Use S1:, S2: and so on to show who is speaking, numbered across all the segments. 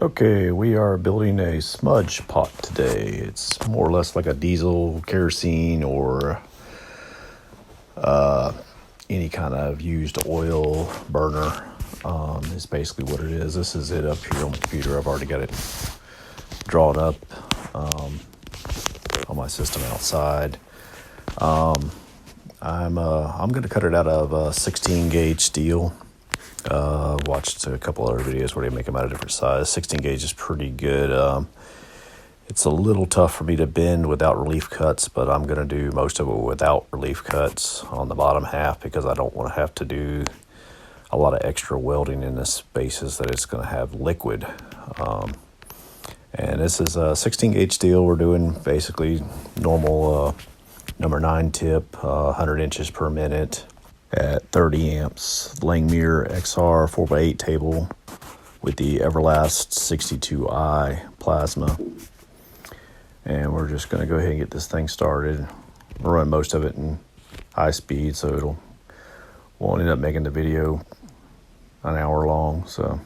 S1: Okay, we are building a smudge pot today. It's more or less like a diesel, kerosene, or any kind of used oil burner. Is basically what it is. This is it up here on the computer. I've already got it drawn up on my system outside. I'm going to cut it out of 16 gauge steel. Watched a couple other videos where they make them out of different size. 16 gauge is pretty good. It's a little tough for me to bend without relief cuts, but I'm going to do most of it without relief cuts on the bottom half because I don't want to have to do a lot of extra welding in the spaces that it's going to have liquid. And this is a 16 gauge steel. We're doing basically normal number 9 tip, 100 inches per minute at 30 amps. Langmuir XR 4x8 table with the Everlast 62i plasma. And we're just going to go ahead and get this thing started. We'll run most of it in high speed, so won't end up making the video an hour long. So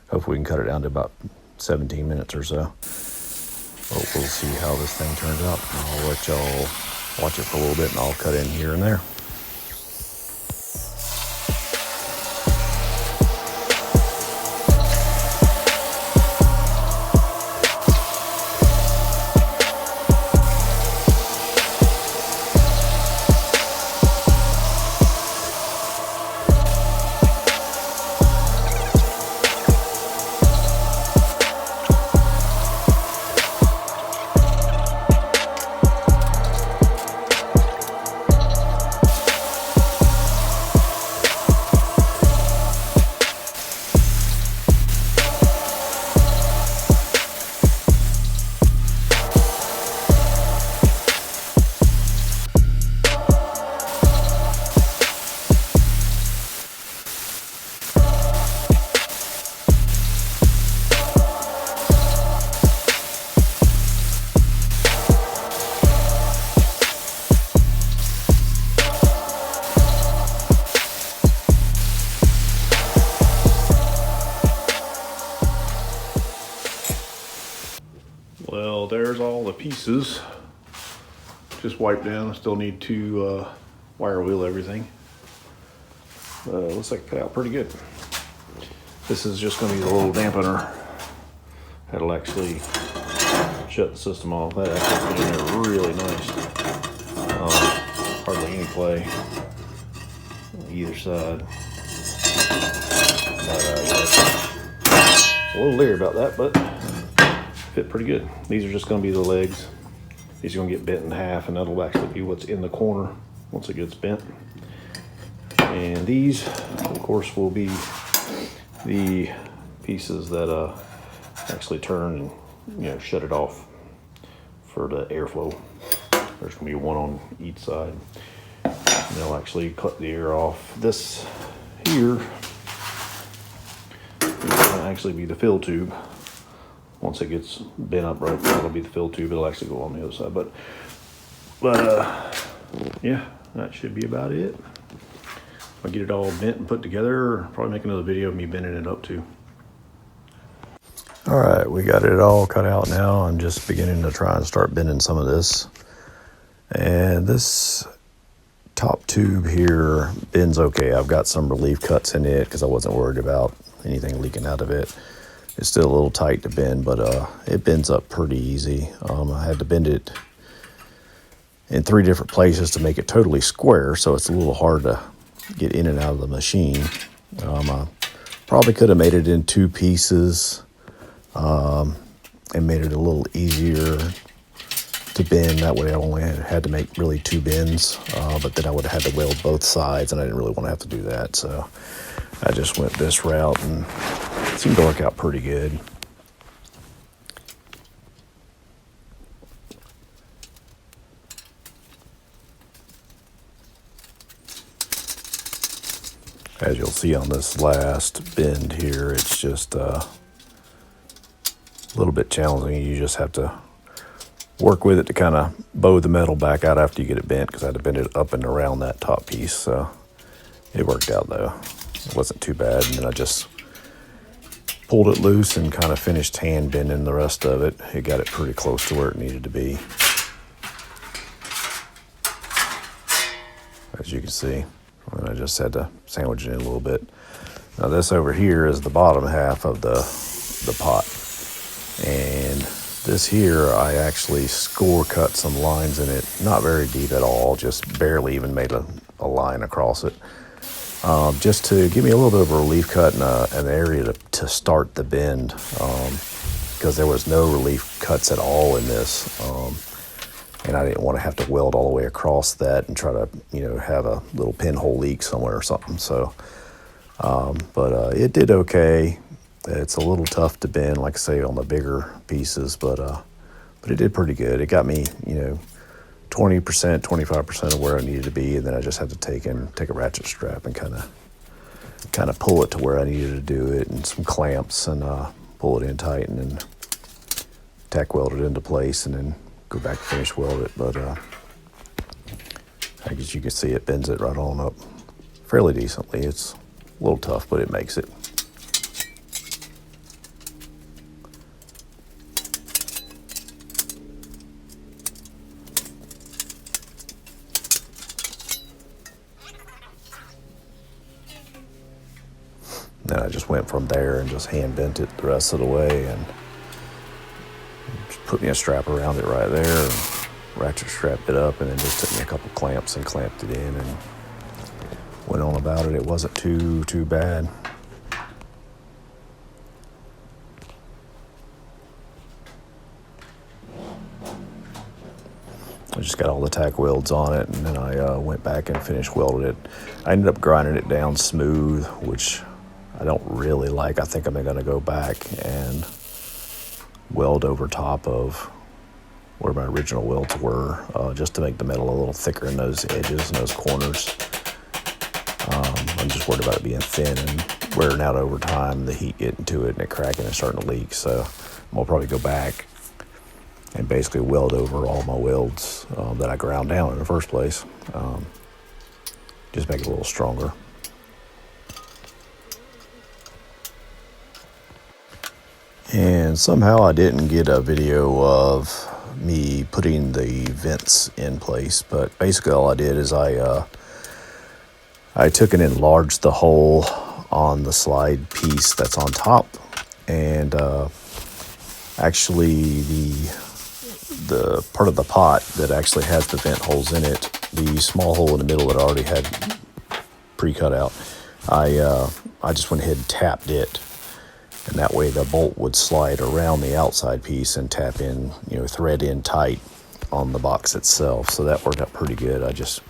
S1: hopefully we can cut it down to about 17 minutes or so. But we'll see how this thing turns out. I'll let y'all watch it for a little bit and I'll cut in here and there. Well, there's all the pieces just wiped down. I still need to wire wheel everything. Looks like it cut out pretty good. This is just going to be the little dampener that'll actually shut the system off. That actually fit in there really nice. Hardly any play on either side. It's a little leery about that, but fit pretty good. These are just going to be the legs. These are going to get bent in half, and that'll actually be what's in the corner once it gets bent. And these, of course, will be the pieces that actually turn and shut it off for the airflow. There's going to be one on each side. And they'll actually cut the air off. This here is going to actually be the fill tube. Once it gets bent up right, that'll be the fill tube. It'll actually go on the other side. But yeah, that should be about it. I'll get it all bent and put together. Probably make another video of me bending it up too. All right, we got it all cut out now. I'm just beginning to try and start bending some of this. And this top tube here bends okay. I've got some relief cuts in it because I wasn't worried about anything leaking out of it. It's still a little tight to bend, but it bends up pretty easy. I had to bend it in 3 different places to make it totally square, so it's a little hard to get in and out of the machine. I probably could have made it in 2 pieces and made it a little easier to bend. That way I only had to make really 2 bends, but then I would have had to weld both sides, and I didn't really want to have to do that. So I just went this route, and it seemed to work out pretty good. As you'll see on this last bend here, it's just a little bit challenging. You just have to work with it to kind of bow the metal back out after you get it bent, because I had to bend it up and around that top piece. So it worked out though. It wasn't too bad. And then I just pulled it loose and kind of finished hand bending the rest of it. It got it pretty close to where it needed to be, as you can see. And I just had to sandwich it in a little bit. Now this over here is the bottom half of the pot. And this here, I actually score cut some lines in it. Not very deep at all, just barely even made a line across it. Just to give me a little bit of a relief cut and an area to start the bend. Because there was no relief cuts at all in this. And I didn't want to have to weld all the way across that and try to, have a little pinhole leak somewhere or something. So, but it did okay. It's a little tough to bend, like I say, on the bigger pieces, but it did pretty good. It got me, 20%, 25% of where I needed to be, and then I just had to take a ratchet strap and kind of pull it to where I needed to do it, and some clamps, and pull it in tight, and then tack weld it into place, and then go back and finish weld it. But I guess you can see it bends it right on up fairly decently. It's a little tough, but it makes it. Then I just went from there and just hand bent it the rest of the way, and just put me a strap around it right there, and ratchet strapped it up, and then just took me a couple clamps and clamped it in and went on about it. It wasn't too bad. I just got all the tack welds on it, and then I went back and finished welding it. I ended up grinding it down smooth, which I don't really like. I think I'm going to go back and weld over top of where my original welds were, just to make the metal a little thicker in those edges and those corners. I'm just worried about it being thin and wearing out over time, the heat getting to it and it cracking and starting to leak. So I'll probably go back and basically weld over all my welds that I ground down in the first place. Just make it a little stronger. And somehow I didn't get a video of me putting the vents in place, but basically all I did is I took and enlarged the hole on the slide piece that's on top, and actually the part of the pot that actually has the vent holes in it, the small hole in the middle that I already had pre-cut out, I just went ahead and tapped it. And that way the bolt would slide around the outside piece and tap in, thread in tight on the box itself. So that worked out pretty good. I just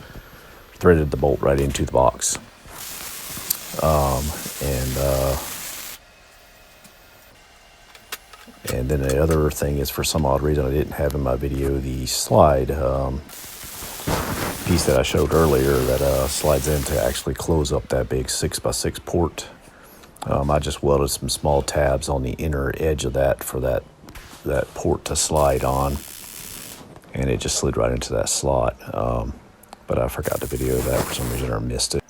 S1: threaded the bolt right into the box. And then the other thing is, for some odd reason I didn't have in my video the slide piece that I showed earlier that slides in to actually close up that big 6x6 port. I just welded some small tabs on the inner edge of that for that port to slide on, and it just slid right into that slot. But I forgot to video that for some reason, or missed it.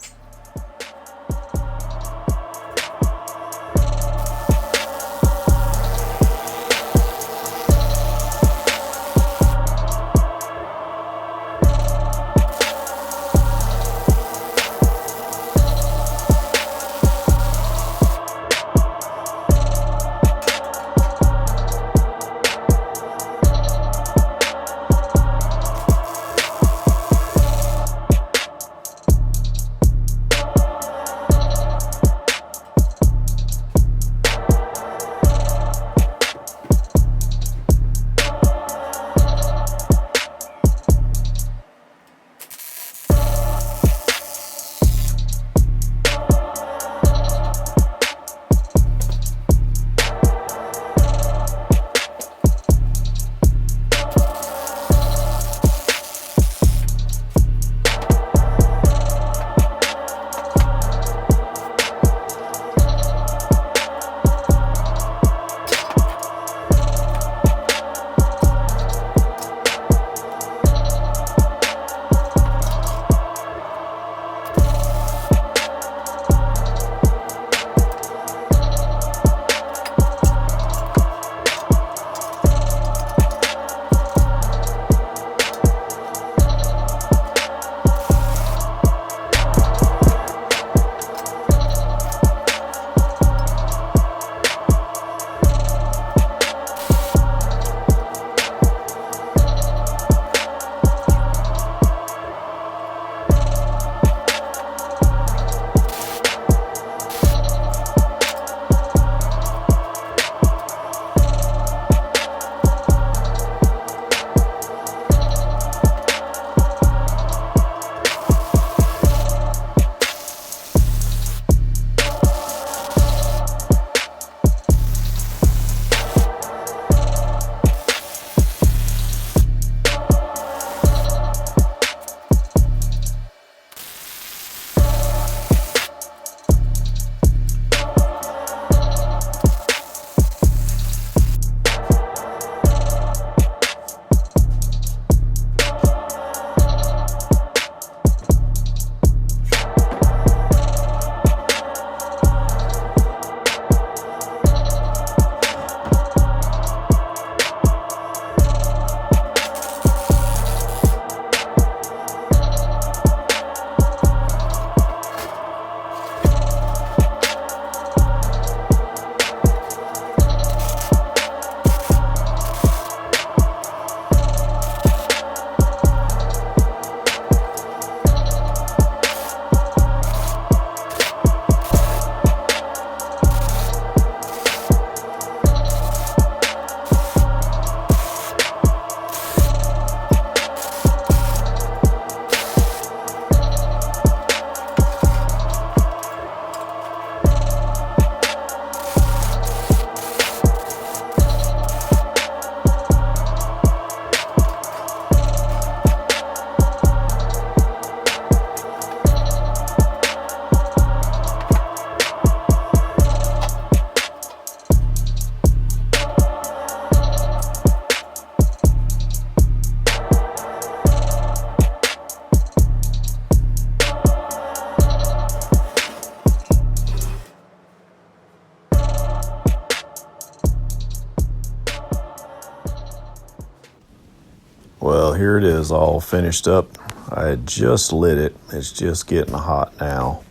S1: here it is, all finished up. I had just lit it. It's just getting hot now.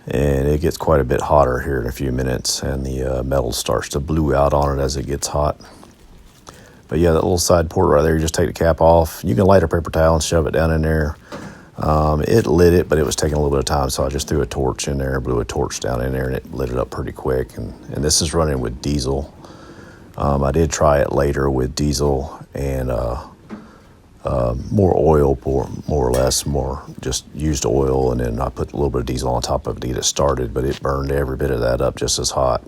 S1: And it gets quite a bit hotter here in a few minutes, and the metal starts to blue out on it as it gets hot. But yeah, that little side port right there, you just take the cap off. You can light a paper towel and shove it down in there. It lit it, but it was taking a little bit of time, so I just threw a torch in there, blew a torch down in there, and it lit it up pretty quick. And this is running with diesel. I did try it later with diesel and more oil, more or less, more just used oil, and then I put a little bit of diesel on top of it to get it started, but it burned every bit of that up just as hot.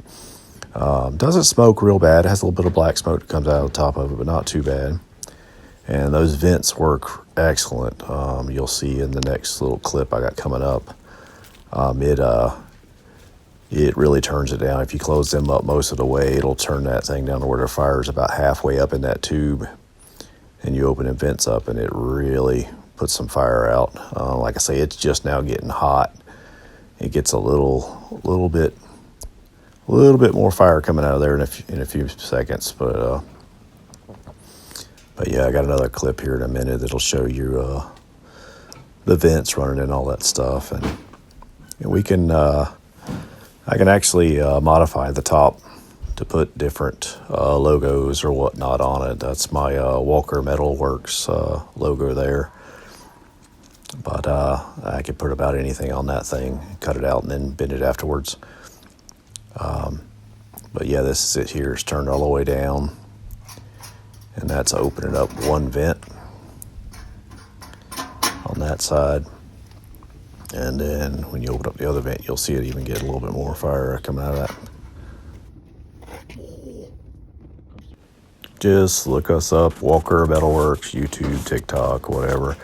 S1: Doesn't smoke real bad. It has a little bit of black smoke that comes out of the top of it, but not too bad. And those vents work excellent. You'll see in the next little clip I got coming up. It really turns it down. If you close them up most of the way, it'll turn that thing down to where the fire is about halfway up in that tube. And you open the vents up, and it really puts some fire out. Like I say, it's just now getting hot. It gets a little bit more fire coming out of there in a few seconds. But yeah, I got another clip here in a minute that'll show you the vents running and all that stuff. And we can, I can actually modify the top to put different logos or whatnot on it. That's my Walker Metal Works logo there. But I could put about anything on that thing, cut it out, and then bend it afterwards. But yeah, this is it here. It's turned all the way down. And that's opening up one vent on that side. And then when you open up the other vent, you'll see it even get a little bit more fire coming out of that. Just look us up, Walker Metal Works, YouTube, TikTok, whatever.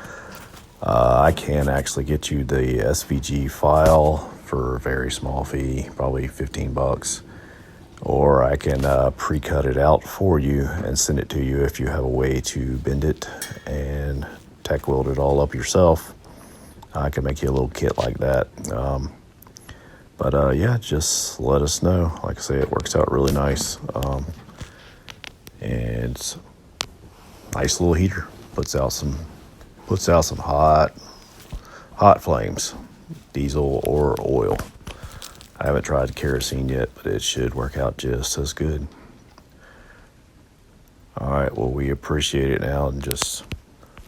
S1: I can actually get you the SVG file for a very small fee, probably $15. Or I can pre-cut it out for you and send it to you if you have a way to bend it and tack weld it all up yourself. I can make you a little kit like that. But yeah, just let us know. Like I say, it works out really nice. And it's a nice little heater. Puts out some hot flames, diesel or oil. I haven't tried kerosene yet, but it should work out just as good. All right, well, we appreciate it now, and just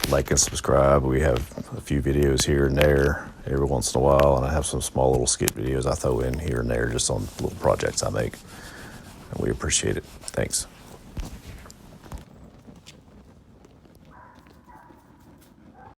S1: like and subscribe. We have a few videos here and there every once in a while, and I have some small little skit videos I throw in here and there just on little projects I make. And we appreciate it. Thanks.